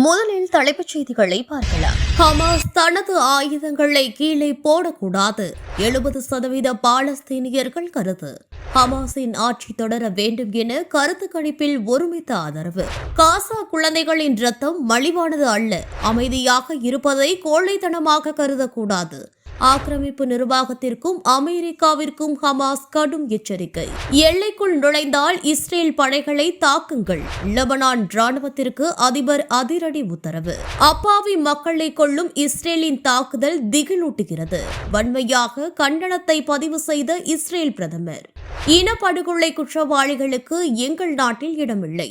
முதலில் தலைப்புச் செய்திகளை பார்க்கலாம். ஹமாஸ் தனது ஆயுதங்களை கீழே போடக்கூடாது. 70% பாலஸ்தீனியர்கள் கருத்து. ஹமாஸின் ஆட்சி தொடர வேண்டும் என கருத்து கணிப்பில் ஒருமித்த ஆதரவு. காசா குழந்தைகளின் ரத்தம் மலிவானது அல்ல. அமைதியாக இருப்பதை கோழைத்தனமாக கருதக்கூடாது. ஆக்கிரமிப்பு நிர்வாகத்திற்கும் அமெரிக்காவிற்கும் ஹமாஸ் கடும் எச்சரிக்கை. எல்லைக்குள் நுழைந்தால் இஸ்ரேல் படைகளை தாக்குங்கள். லெபனான் ராணுவத்திற்கு அதிபர் அதிரடி உத்தரவு. அப்பாவி மக்களை கொல்லும் இஸ்ரேலின் தாக்குதல் திகிலூட்டுகிறது. வன்மையாக கண்டனத்தை பதிவு செய்த இஸ்ரேல் பிரதமர். இனப்படுகொலை குற்றவாளிகளுக்கு எங்கள் நாட்டில் இடமில்லை.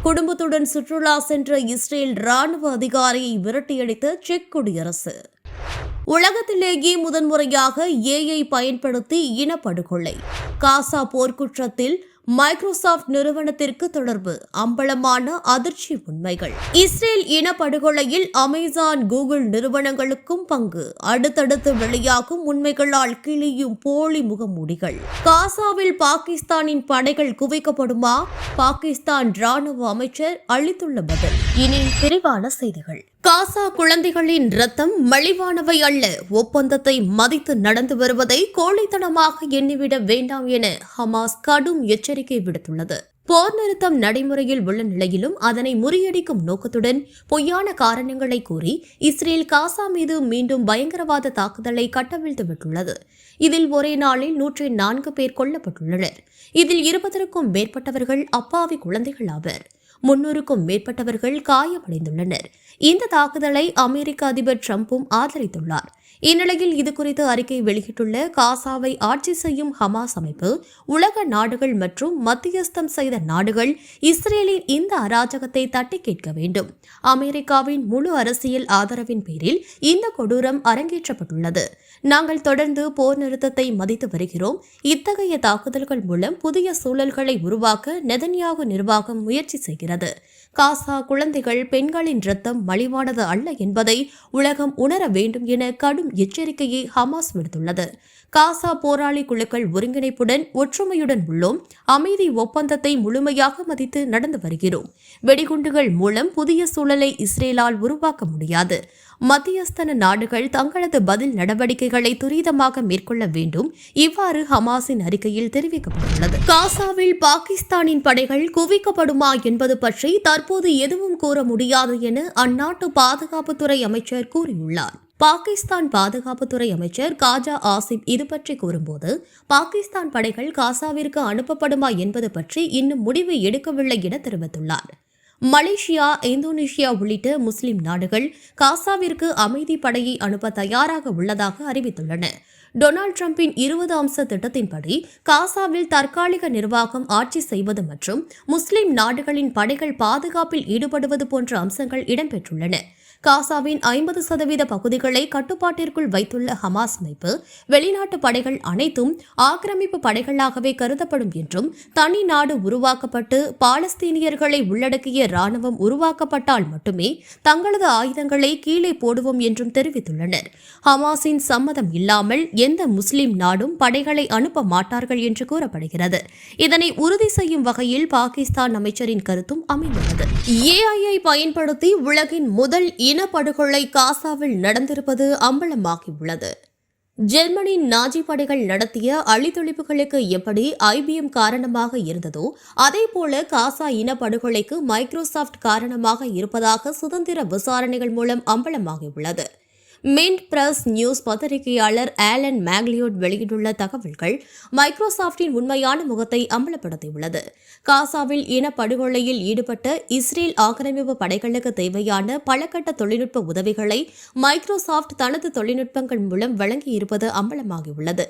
குடும்பத்துடன் சுற்றுலா சென்ற இஸ்ரேல் ராணுவ அதிகாரியை விரட்டியடித்த செக் குடியரசு. உலகத்திலேயே முதன்முறையாக ஏஐ பயன்படுத்தி இனப்படுகொலை. காசா போர்க்குற்றத்தில் மைக்ரோசாப்ட் நிறுவனத்திற்கு தொடர்பு. அம்பலமான அதிர்ச்சி உண்மைகள். இஸ்ரேல் இனப்படுகொலையில் அமேசான், கூகுள் நிறுவனங்களுக்கும் பங்கு. அடுத்தடுத்து வெளியாகும் உண்மைகளால் கிளியும் போலி முகமூடிகள். காசாவில் பாகிஸ்தானின் படைகள் குவிக்கப்படுமா? பாகிஸ்தான் ராணுவ அமைச்சர் அளித்துள்ள பதில். இனி விரிவான செய்திகள். காசா குழந்தைகளின் ரத்தம் மலிவானவை அல்ல. ஒப்பந்தத்தை மதித்து நடந்து வருவதை கோழைத்தனமாக எண்ணிவிட வேண்டாம் என ஹமாஸ் கடும் எச்சரிக்கை விடுத்துள்ளது. போர் நிறுத்தம் நடைமுறையில் உள்ள நிலையிலும் அதனை முறியடிக்கும் நோக்கத்துடன் பொய்யான காரணங்களை கூறி இஸ்ரேல் காசா மீது மீண்டும் பயங்கரவாத தாக்குதலை கட்டவிழ்த்துவிட்டுள்ளது. இதில் ஒரே நாளில் 104 பேர் கொல்லப்பட்டுள்ளனர். இதில் 20க்கும் மேற்பட்டவர்கள் அப்பாவி குழந்தைகள் ஆவர். 300க்கும் மேற்பட்டவர்கள் காயமடைந்துள்ளனர். இந்த தாக்குதலை அமெரிக்க அதிபர் டிரம்பும் ஆதரித்துள்ளார். இந்நிலையில் இதுகுறித்து அறிக்கை வெளியிட்டுள்ள காசாவை ஆட்சி செய்யும் ஹமாஸ் அமைப்பு, உலக நாடுகள் மற்றும் மத்தியஸ்தம் செய்த நாடுகள் இஸ்ரேலின் இந்த அராஜகத்தை தட்டி கேட்க வேண்டும். அமெரிக்காவின் முழு அரசியல் ஆதரவின் பேரில் இந்த கொடூரம் அரங்கேற்றப்பட்டுள்ளது. நாங்கள் தொடர்ந்து போர் நிறுத்தத்தை மதித்து வருகிறோம். இத்தகைய தாக்குதல்கள் மூலம் புதிய சூழல்களை உருவாக்க நெதன்யாகு நிர்வாகம் முயற்சி செய்கிறது. காசா குழந்தைகள், பெண்களின் ரத்தம் மலிவானது அல்ல என்பதை உலகம் உணர வேண்டும் என கடும் எச்சரிக்கையை ஹமாஸ் விடுத்துள்ளது. காசா போராளி குழுக்கள் ஒருங்கிணைப்புடன் ஒற்றுமையுடன் உள்ளோம். அமைதி ஒப்பந்தத்தை முழுமையாக மதித்து நடந்து வருகிறோம். வெடிகுண்டுகள் மூலம் புதிய சூழலை இஸ்ரேலால் உருவாக்க முடியாது. மத்தியஸ்தன நாடுகள் தங்களது பதில் நடவடிக்கைகளை துரிதமாக மேற்கொள்ள வேண்டும். இவ்வாறு ஹமாஸின் அறிக்கையில் தெரிவிக்கப்பட்டுள்ளது. காசாவில் பாகிஸ்தானின் படைகள் குவிக்கப்படுமா என்பது பற்றி தற்போது எதுவும் கூற முடியாது என அந்நாட்டு பாதுகாப்புத்துறை அமைச்சர் கூறியுள்ளார். பாகிஸ்தான் பாதுகாப்புத்துறை அமைச்சர் காஜா ஆசிப் இது பற்றி கூறும்போது, பாகிஸ்தான் படைகள் காசாவிற்கு அனுப்பப்படுமா என்பது பற்றி இன்னும் முடிவு எடுக்கவில்லை என தெரிவித்துள்ளார். மலேசியா, இந்தோனேஷியா உள்ளிட்ட முஸ்லிம் நாடுகள் காசாவிற்கு அமைதி படையை அனுப்ப தயாராக உள்ளதாக அறிவித்துள்ளன. டொனால்டு டிரம்பின் 20 அம்ச திட்டத்தின்படி காசாவில் தற்காலிக நிர்வாகம் ஆட்சி செய்வது மற்றும் முஸ்லிம் நாடுகளின் படைகள் பாதுகாப்பில் ஈடுபடுவது போன்ற அம்சங்கள் இடம்பெற்றுள்ளன. காசாவின் 50% பகுதிகளை கட்டுப்பாட்டிற்குள் வைத்துள்ள ஹமாஸ் அமைப்பு, வெளிநாட்டு படைகள் அனைத்தும் ஆக்கிரமிப்பு படைகளாகவே கருதப்படும் என்றும், தனி நாடு உருவாக்கப்பட்டு பாலஸ்தீனியர்களை உள்ளடக்கிய ராணுவம் உருவாக்கப்பட்டால் மட்டுமே தங்களது ஆயுதங்களை கீழே போடுவோம் என்றும் தெரிவித்துள்ளனர். ஹமாஸின் சம்மதம் இல்லாமல் எந்த முஸ்லிம் நாடும் படைகளை அனுப்ப மாட்டார்கள் என்று கூறப்படுகிறது. இதனை உறுதி செய்யும் வகையில் பாகிஸ்தான் அமைச்சரின் கருத்தும் அமைந்துள்ளது. ஏஐயை பயன்படுத்தி உலகின் முதல் இனப்படுகொலை காசாவில் நடந்திருப்பது அம்பலமாகியுள்ளது. ஜெர்மனி நாஜி படைகள் நடத்திய அழித்தொழிப்புகளுக்கு எப்படி IBM காரணமாக இருந்ததோ அதேபோல காசா இனப்படுகொலைக்கு மைக்ரோசாப்ட் காரணமாக இருப்பதாக சுதந்திர விசாரணைகள் மூலம் அம்பலமாகியுள்ளது. மின்ட் பிரஸ் நியூஸ் பத்திரிகையாளர் ஆலன் மேக்லியோட் வெளியிட்டுள்ள தகவல்கள் மைக்ரோசாப்டின் உண்மையான முகத்தை அம்பலப்படுத்தியுள்ளது. காசாவில் இனப்படுகொலையில் ஈடுபட்ட இஸ்ரேல் ஆக்கிரமிப்பு படைகளுக்கு தேவையான பலகட்ட தொழில்நுட்ப உதவிகளை மைக்ரோசாப்ட் தனது தொழில்நுட்பங்கள் மூலம் வழங்கியிருப்பது அம்பலமாகியுள்ளது.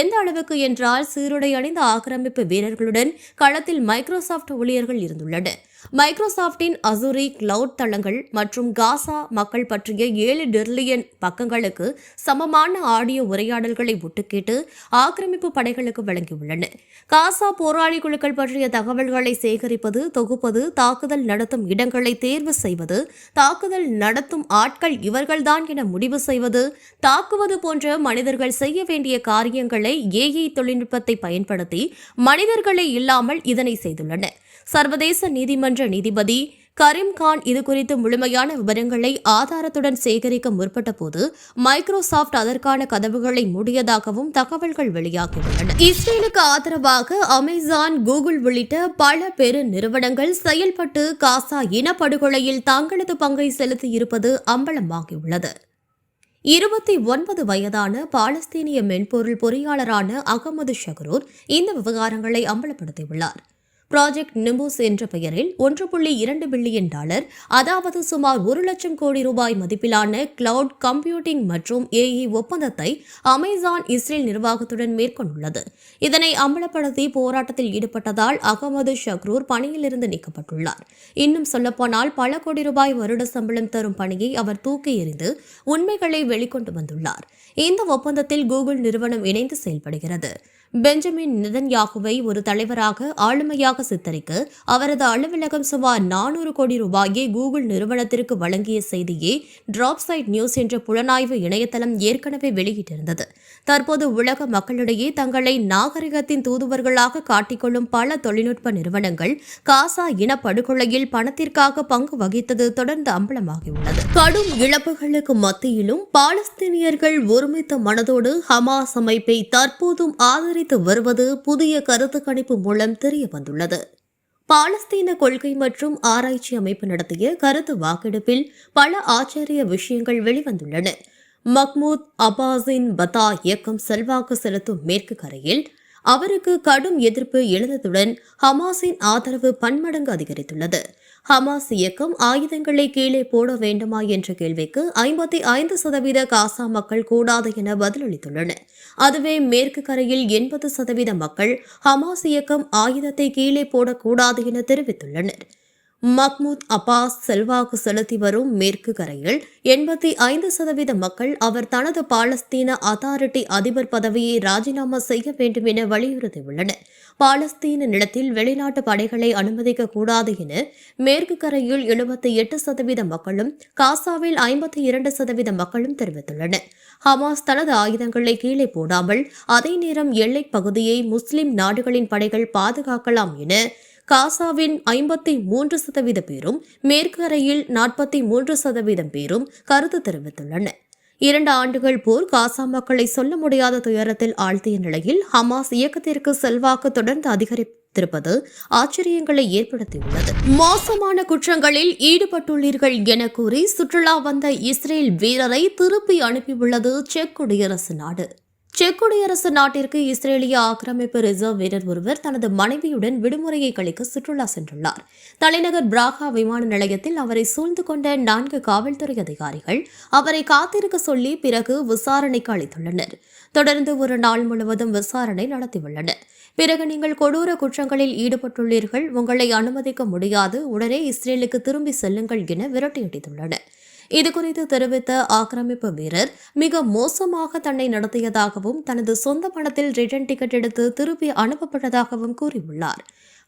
எந்த அளவுக்கு என்றால், சீருடை அணிந்த ஆக்கிரமிப்பு வீரர்களுடன் களத்தில் மைக்ரோசாப்ட் ஊழியர்கள் இருந்துள்ளனர். மைக்ரோசாப்டின் அசூரி கிளவுட் தளங்கள் மற்றும் காசா மக்கள் பற்றிய 7 டிரில்லியன் பக்கங்களுக்கு சமமான ஆடியோ உரையாடல்களை ஒட்டுக்கேட்டு ஆக்கிரமிப்பு படைகளுக்கு வழங்கியுள்ளன. காசா போராளி குழுக்கள் பற்றிய தகவல்களை சேகரிப்பது, தொகுப்பது, தாக்குதல் நடத்தும் இடங்களை தேர்வு செய்வது, தாக்குதல் நடத்தும் ஆட்கள் இவர்கள்தான் என முடிவு செய்வது, தாக்குவது போன்ற மனிதர்கள் செய்ய வேண்டிய காரியங்களை ஏஐ தொழில்நுட்பத்தை பயன்படுத்தி மனிதர்களே இல்லாமல் இதனை செய்துள்ளன. சர்வதேச நீதிமன்ற நீதிபதி கரீம்கான் இதுகுறித்து முழுமையான விவரங்களை ஆதாரத்துடன் சேகரிக்க முற்பட்ட போது மைக்ரோசாப்ட் அதற்கான கதவுகளை மூடியதாகவும் தகவல்கள் வெளியாகியுள்ளன. இஸ்ரேலுக்கு ஆதரவாக அமேசான், கூகுள் உள்ளிட்ட பல பெரு நிறுவனங்கள் செயல்பட்டு காசா இனப்படுகொலையில் தங்களது பங்கை செலுத்தியிருப்பது அம்பலமாகியுள்ளது. 29 வயதான பாலஸ்தீனிய மென்பொருள் பொறியாளரான அகமது ஷக்ரூர் இந்த விவகாரங்களை அம்பலப்படுத்தியுள்ளார். ப்ராஜெக்ட் நிம்பூஸ் என்ற பெயரில் $1.2 பில்லியன், அதாவது சுமார் 1 லட்சம் கோடி ரூபாய் மதிப்பிலான கிளவுட் கம்ப்யூட்டிங் மற்றும் ஏஐ ஒப்பந்தத்தை அமேசான் இஸ்ரேல் நிர்வாகத்துடன் மேற்கொண்டுள்ளது. இதனை அம்பலப்படுத்தி போராட்டத்தில் ஈடுபட்டதால் அகமது ஷக்ரூர் பணியிலிருந்து நீக்கப்பட்டுள்ளார். இன்னும் சொல்லப்போனால் பல கோடி ரூபாய் வருட சம்பளம் தரும் பணியை அவர் தூக்கி எறிந்து உண்மைகளை வெளிக்கொண்டு வந்துள்ளார். இந்த ஒப்பந்தத்தில் கூகுள் நிறுவனம் இணைந்து செயல்படுகிறது. பெஞ்சமின் நெதன்யாகுவை ஒரு தலைவராக ஆளுமையாக சித்தரிக்க அவரது அலுவலகம் சுமார் 400 கோடி ரூபாயை கூகுள் நிறுவனத்திற்கு வழங்கிய செய்தியை டிராப்சைட் நியூஸ் என்ற புலனாய்வு இணையதளம் ஏற்கனவே வெளியிட்டிருந்தது. தற்போது உலக மக்களிடையே தங்களை நாகரிகத்தின் தூதுவர்களாக காட்டிக்கொள்ளும் பல தொழில்நுட்ப நிறுவனங்கள் காசா இனப்படுகொலையில் பணத்திற்காக பங்கு வகித்தது தொடர்ந்து அம்பலமாகியுள்ளது. கடும் இழப்புகளுக்கு மத்தியிலும் பாலஸ்தீனியர்கள் ஒருமித்த மனதோடு ஹமாஸ் அமைப்பை தற்போதும் ஆதரித்து வருவது புதிய கருத்து கணிப்பு மூலம் தெரிய வந்துள்ளது. பாலஸ்தீன கொள்கை மற்றும் ஆராய்ச்சி அமைப்பு நடத்திய கருத்து வாக்கெடுப்பில் பல ஆச்சரிய விஷயங்கள் வெளிவந்துள்ளன. மஹ்மூத் அப்பாஸின் பதா இயக்கம் செல்வாக்கு செலுத்தும் மேற்கு கரையில் அவருக்கு கடும் எதிர்ப்பு எழுந்ததுடன் ஹமாஸின் ஆதரவு பன்மடங்கு அதிகரித்துள்ளது. ஹமாஸ் இயக்கம் ஆயுதங்களை கீழே போட வேண்டுமா என்ற கேள்விக்கு 55% காசா மக்கள் கூடாது என பதிலளித்துள்ளனர். அதுவே மேற்கு கரையில் 80% மக்கள் ஹமாஸ் இயக்கம் ஆயுதத்தை கீழே போடக்கூடாது என தெரிவித்துள்ளனர். மஹ்மூத் அப்பாஸ் செல்வாக்கு செலுத்தி வரும் மேற்கு கரையில் 85% மக்கள் அவர் தனது பாலஸ்தீன அத்தாரிட்டி அதிபர் பதவியை ராஜினாமா செய்ய வேண்டும் என வலியுறுத்தியுள்ளனர். பாலஸ்தீன நிலத்தில் வெளிநாட்டு படைகளை அனுமதிக்க கூடாது என மேற்கு கரையில் 78% மக்களும் காசாவில் 52% மக்களும் தெரிவித்துள்ளனர். ஹமாஸ் தனது ஆயுதங்களை கீழே போடாமல் அதே நேரம் எல்லைப் பகுதியை முஸ்லிம் நாடுகளின் படைகள் பாதுகாக்கலாம் என காசாவின் 53% பேரும் மேற்கு கரையில் 43% பேரும் கருத்து தெரிவித்துள்ளனர். 2 ஆண்டுகள் போர் காசா மக்களை சொல்ல முடியாத துயரத்தில் ஆழ்த்திய நிலையில் ஹமாஸ் இயக்கத்திற்கு செல்வாக்கு தொடர்ந்து அதிகரித்திருப்பது ஆச்சரியங்களை ஏற்படுத்தியுள்ளது. மோசமான குற்றங்களில் ஈடுபட்டுள்ளீர்கள் என கூறி சுற்றுலா வந்த இஸ்ரேல் வீரரை திருப்பி அனுப்பியுள்ளது செக் குடியரசு நாடு. செக் குடியரசு நாட்டிற்கு இஸ்ரேலிய ஆக்கிரமிப்பு ரிசர்வ் வீரர் ஒருவர் தனது மனைவியுடன் விடுமுறையை கழிக்க சுற்றுலா சென்றுள்ளார். தலைநகர் பிராகா விமான நிலையத்தில் அவரை சூழ்ந்து கொண்ட 4 காவல்துறை அதிகாரிகள் அவரை காத்திருக்க சொல்லி பிறகு விசாரணைக்கு அளித்துள்ளனர். தொடர்ந்து ஒரு நாள் முழுவதும் விசாரணை நடத்தியுள்ளனர். பிறகு நீங்கள் கொடூர குற்றங்களில் ஈடுபட்டுள்ளீர்கள், உங்களை அனுமதிக்க முடியாது, உடனே இஸ்ரேலுக்கு திரும்பி செல்லுங்கள் என விரட்டியடித்துள்ளனர். இதுகுறித்து தெரிவித்த ஆக்கிரமிப்பு வீரர் மிக மோசமாக தன்னை நடத்தியதாகவும் தனது சொந்த பணத்தில் ரிட்டர்ன் டிக்கெட் எடுத்து திருப்பி அனுப்பப்பட்டதாகவும் கூறியுள்ளார்.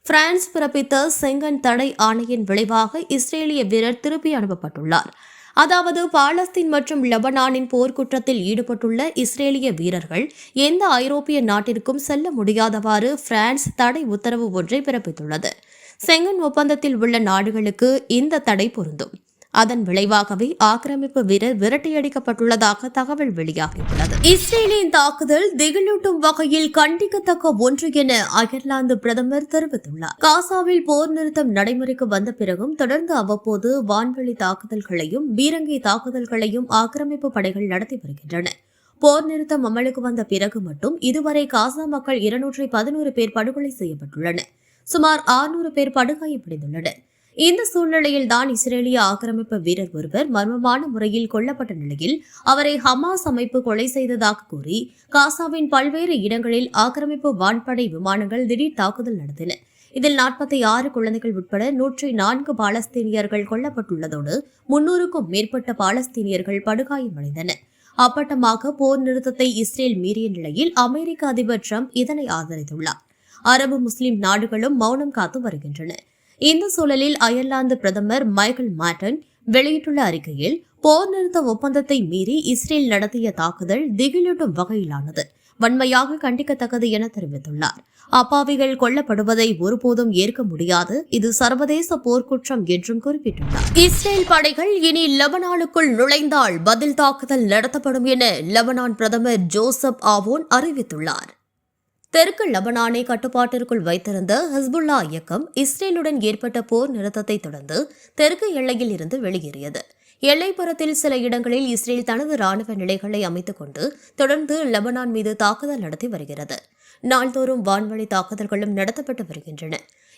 பிரான்ஸ் பிறப்பித்த செங்கன் தடை ஆணையின் விளைவாக இஸ்ரேலிய வீரர் திருப்பி அனுப்பப்பட்டுள்ளார். அதாவது பாலஸ்தீன் மற்றும் லெபனானின் போர்க்குற்றத்தில் ஈடுபட்டுள்ள இஸ்ரேலிய வீரர்கள் எந்த ஐரோப்பிய நாட்டிற்கும் செல்ல முடியாதவாறு பிரான்ஸ் தடை உத்தரவு ஒன்றை பிறப்பித்துள்ளது. செங்கன் ஒப்பந்தத்தில் உள்ள நாடுகளுக்கு இந்த தடை பொருந்தும். அதன் விளைவாகவே ஆக்கிரமிப்பு வீரர் விரட்டியடிக்கப்பட்டுள்ளதாக தகவல் வெளியாகியுள்ளது. இஸ்ரேலின் தாக்குதல் திகிலூட்டும் வகையில் கண்டிக்கத்தக்க ஒன்று என அயர்லாந்து பிரதமர் தெரிவித்துள்ளார். காசாவில் போர் நிறுத்தம் நடைமுறைக்கு வந்த பிறகும் தொடர்ந்து அவ்வப்போது வான்வெளி தாக்குதல்களையும் பீரங்கி தாக்குதல்களையும் ஆக்கிரமிப்பு படைகள் நடத்தி வருகின்றன. போர் நிறுத்தம் அமலுக்கு வந்த பிறகு மட்டும் இதுவரை காசா மக்கள் 211 பேர் படுகொலை செய்யப்பட்டுள்ளனர். சுமார் 600 பேர் படுகாயமடைந்துள்ளனர். இந்த சூழ்நிலையில் தான் இஸ்ரேலிய ஆக்கிரமிப்பு வீரர் ஒருவர் மர்மமான முறையில் கொல்லப்பட்ட நிலையில் அவரை ஹமாஸ் அமைப்பு கொலை செய்ததாக கூறி காசாவின் பல்வேறு இடங்களில் ஆக்கிரமிப்பு வான்படை விமானங்கள் திடீர் தாக்குதல் நடத்தின. இதில் 46 குழந்தைகள் உட்பட 104 பாலஸ்தீனியர்கள் கொல்லப்பட்டுள்ளதோடு 300க்கும் மேற்பட்ட பாலஸ்தீனியர்கள் படுகாயமடைந்தனர். அப்பட்டமாக போர் நிறுத்தத்தை இஸ்ரேல் மீறிய நிலையில் அமெரிக்க அதிபர் டிரம்ப் இதனை ஆதரித்துள்ளார். அரபு முஸ்லிம் நாடுகளும் மௌனம் காத்து வருகின்றன. இந்த சூழலில் அயர்லாந்து பிரதமர் மைக்கேல் மார்டன் வெளியிட்டுள்ள அறிக்கையில் போர் நிறுத்த ஒப்பந்தத்தை மீறி இஸ்ரேல் நடத்திய தாக்குதல் திகிலூட்டும் வகையிலானது வன்மையாக கண்டிக்கத்தக்கது என தெரிவித்துள்ளார். அப்பாவிகள் கொல்லப்படுவதை ஒருபோதும் ஏற்க முடியாது, இது சர்வதேச போர்க்குற்றம் என்றும் குறிப்பிட்டுள்ளார். இஸ்ரேல் படைகள் இனி லெபனானுக்குள் நுழைந்தால் பதில் தாக்குதல் நடத்தப்படும் என லெபனான் பிரதமர் ஜோசப் ஆவோன் அறிவித்துள்ளார். தெற்கு லெபனானை கட்டுப்பாட்டிற்குள் வைத்திருந்த ஹிஸ்புல்லா இயக்கம் இஸ்ரேலுடன் ஏற்பட்ட போர் நிறுத்தத்தை தொடர்ந்து தெற்கு எல்லையில் இருந்து வெளியேறியது. எல்லைப்புறத்தில் சில இடங்களில் இஸ்ரேல் தனது ராணுவ நிலைகளை அமைத்துக் கொண்டு தொடர்ந்து லெபனான் மீது தாக்குதல் நடத்தி வருகிறது. நாள்தோறும் வான்வழி தாக்குதல்களும் நடத்தப்பட்டு வருகின்றன.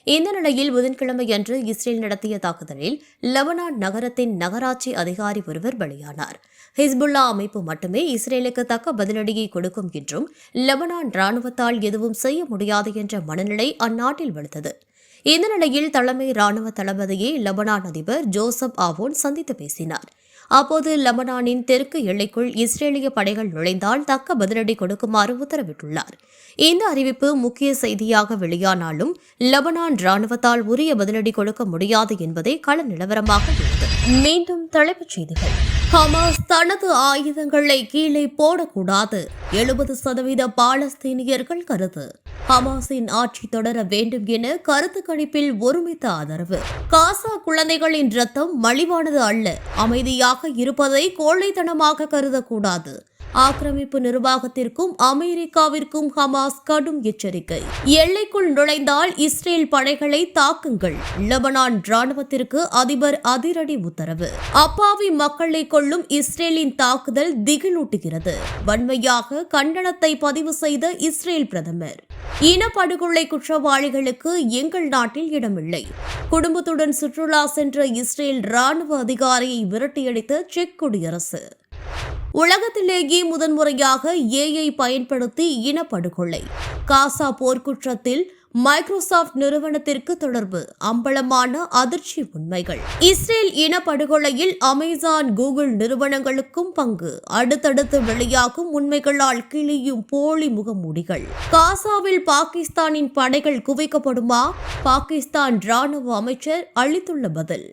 இந்த நிலையில் புதன்கிழமையன்று இஸ்ரேல் நடத்திய தாக்குதலில் லெபனான் நகரத்தின் நகராட்சி அதிகாரி ஒருவர் பலியானார். ஹிஸ்புல்லா அமைப்பு மட்டுமே இஸ்ரேலுக்கு தக்க பதிலடியை கொடுக்கும் என்றும் லெபனான் ராணுவத்தால் எதுவும் செய்ய முடியாது என்ற மனநிலை அந்நாட்டில் வலுத்தது. இந்த நிலையில் தலைமை ராணுவ தளபதியை லெபனான் அதிபர் ஜோசப் ஆவோன் சந்தித்து பேசினார். அப்போது லெபனானின் தெற்கு எல்லைக்குள் இஸ்ரேலிய படைகள் நுழைந்தால் தக்க பதிலடி கொடுக்குமாறு உத்தரவிட்டுள்ளார். இந்த அறிவிப்பு முக்கிய செய்தியாக வெளியானாலும் லெபனான் ராணுவத்தால் உரிய பதிலடி கொடுக்க முடியாது என்பதே கள நிலவரமாக உள்ளது. மீண்டும் தலைப்புச் செய்திகள். ஹமாஸ் தனது ஆயுதங்களை கீழே போடக்கூடாது. 70% பாலஸ்தீனியர்கள் கருத்து. ஹமாஸின் ஆட்சி தொடர வேண்டும் என கருத்து கணிப்பில் ஒருமித்த ஆதரவு. காசா குழந்தைகளின் ரத்தம் மலிவானது அல்ல. அமைதியாக இருப்பதை கோழைத்தனமாக கருதக்கூடாது. ஆக்கிரமிப்பு நிர்வாகத்திற்கும் அமெரிக்காவிற்கும் ஹமாஸ் கடும் எச்சரிக்கை. எல்லைக்குள் நுழைந்தால் இஸ்ரேல் படைகளை தாக்குங்கள். லெபனான் ராணுவத்திற்கு அதிபர் அதிரடி உத்தரவு. அப்பாவி மக்களை கொல்லும் இஸ்ரேலின் தாக்குதல் திகிலூட்டுகிறது. வன்மையாக கண்டனத்தை பதிவு செய்த இஸ்ரேல் பிரதமர். இனப்படுகொலை குற்றவாளிகளுக்கு எங்கள் நாட்டில் இடமில்லை. குடும்பத்துடன் சுற்றுலா சென்ற இஸ்ரேல் ராணுவ அதிகாரியை விரட்டியடித்த செக் குடியரசு. உலகத்திலேயே முதன்முறையாக ஏஐ பயன்படுத்தி இனப்படுகொலை. காசா போர்க்குற்றத்தில் மைக்ரோசாப்ட் நிறுவனத்திற்கு தொடர்பு. அம்பலமான அதிர்ச்சி உண்மைகள். இஸ்ரேல் இனப்படுகொலையில் அமேசான், கூகுள் நிறுவனங்களுக்கும் பங்கு. அடுத்தடுத்து வெளியாகும் உண்மைகளால் கிளியும் போலி முகமூடிகள். காசாவில் பாகிஸ்தானின் படைகள் குவிக்கப்படுமா? பாகிஸ்தான் ராணுவ அமைச்சர் அளித்துள்ள பதில்.